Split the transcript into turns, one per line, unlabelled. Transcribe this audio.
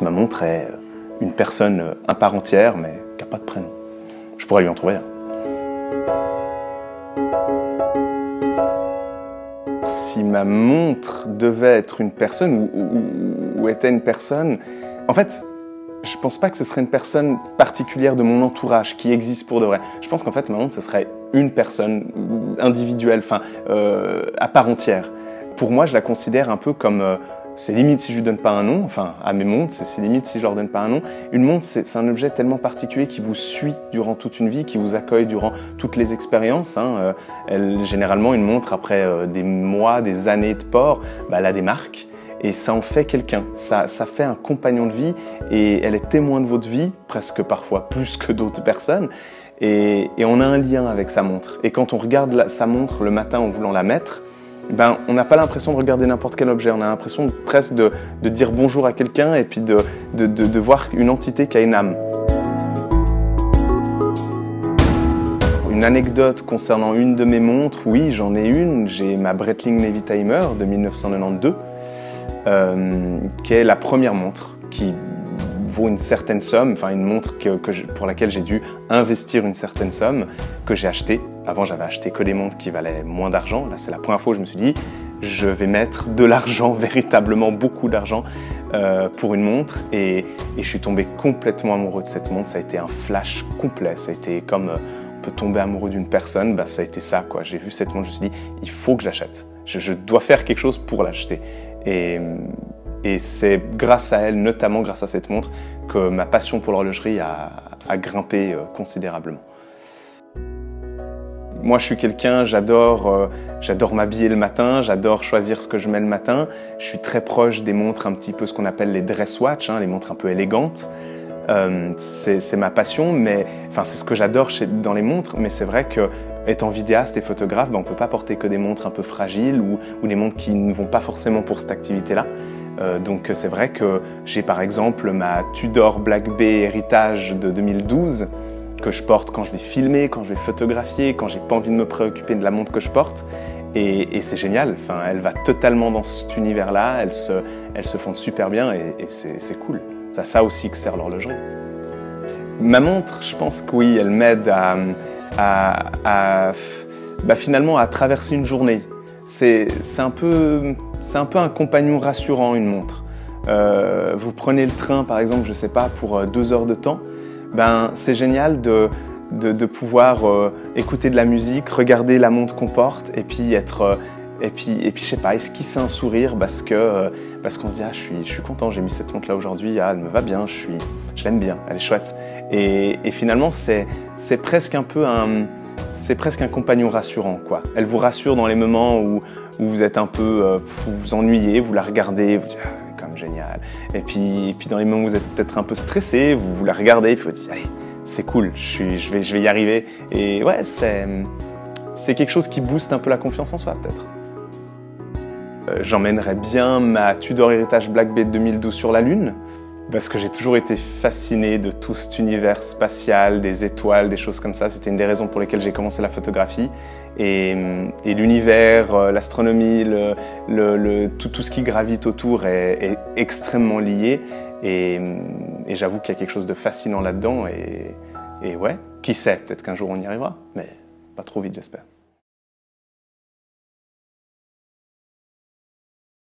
ma montre est une personne à part entière, mais qui n'a pas de prénom. Je pourrais lui en trouver un. Si ma montre devait être une personne ou était une personne, en fait, je pense pas que ce serait une personne particulière de mon entourage qui existe pour de vrai. Je pense qu'en fait, ma montre, ce serait une personne individuelle, enfin, à part entière. Pour moi, je la considère un peu comme... c'est limite si je lui donne pas un nom, enfin, à mes montres, c'est limite si je leur donne pas un nom. Une montre, c'est un objet tellement particulier qui vous suit durant toute une vie, qui vous accueille durant toutes les expériences. Hein. Généralement, une montre, après des mois, des années de port, bah, elle a des marques. Et ça en fait quelqu'un, ça fait un compagnon de vie et elle est témoin de votre vie, presque parfois plus que d'autres personnes. Et on a un lien avec sa montre. Et quand on regarde sa montre le matin en voulant la mettre, ben, on n'a pas l'impression de regarder n'importe quel objet. On a l'impression presque de dire bonjour à quelqu'un et puis de voir une entité qui a une âme. Une anecdote concernant une de mes montres, oui, j'en ai une. J'ai ma Breitling Navitimer de 1992. Qui est la première montre qui vaut une certaine somme, enfin une montre pour laquelle j'ai dû investir une certaine somme, que j'ai achetée. Avant, j'avais acheté que des montres qui valaient moins d'argent. Là, c'est la première fois où je me suis dit, je vais mettre de l'argent, véritablement beaucoup d'argent, pour une montre. Et je suis tombé complètement amoureux de cette montre. Ça a été un flash complet. Ça a été comme on peut tomber amoureux d'une personne. Bah, ça a été ça, quoi. J'ai vu cette montre, je me suis dit, il faut que je l'achète. Je dois faire quelque chose pour l'acheter. Et c'est grâce à elle, notamment grâce à cette montre, que ma passion pour l'horlogerie a grimpé considérablement. Moi, je suis quelqu'un, j'adore m'habiller le matin, j'adore choisir ce que je mets le matin. Je suis très proche des montres un petit peu ce qu'on appelle les dress watch, hein, les montres un peu élégantes. C'est ma passion, mais enfin, c'est ce que j'adore dans les montres, mais c'est vrai que étant vidéaste et photographe, ben, on ne peut pas porter que des montres un peu fragiles ou des montres qui ne vont pas forcément pour cette activité-là. Donc c'est vrai que j'ai par exemple ma Tudor Black Bay Héritage de 2012 que je porte quand je vais filmer, quand je vais photographier, quand j'ai pas envie de me préoccuper de la montre que je porte. Et c'est génial, enfin, elle va totalement dans cet univers-là, elle se fonde super bien et c'est cool. C'est à ça aussi que sert l'horlogerie. Ma montre, je pense que oui, elle m'aide bah, finalement à traverser une journée. C'est un peu un compagnon rassurant, une montre. Vous prenez le train, par exemple, je sais pas, pour 2 heures de temps, ben, c'est génial de pouvoir écouter de la musique, regarder la montre qu'on porte et puis je sais pas, esquisser un sourire parce qu'on se dit ah, je suis content, j'ai mis cette montre là aujourd'hui, ah, elle me va bien, je l'aime bien, elle est chouette. Et finalement c'est presque un peu un compagnon rassurant, quoi. Elle vous rassure dans les moments où vous êtes un peu, vous vous ennuyez, vous la regardez, vous dites ah, c'est quand même génial. Et puis dans les moments où vous êtes peut-être un peu stressé, vous la regardez et puis vous dites allez, c'est cool, je vais y arriver. Et ouais, c'est quelque chose qui booste un peu la confiance en soi, peut-être. J'emmènerais bien ma Tudor Héritage Black Bay 2012 sur la Lune, parce que j'ai toujours été fasciné de tout cet univers spatial, des étoiles, des choses comme ça. C'était une des raisons pour lesquelles j'ai commencé la photographie. Et l'univers, l'astronomie, tout ce qui gravite autour est extrêmement lié. Et j'avoue qu'il y a quelque chose de fascinant là-dedans. Et ouais, qui sait, peut-être qu'un jour on y arrivera, mais pas trop vite, j'espère.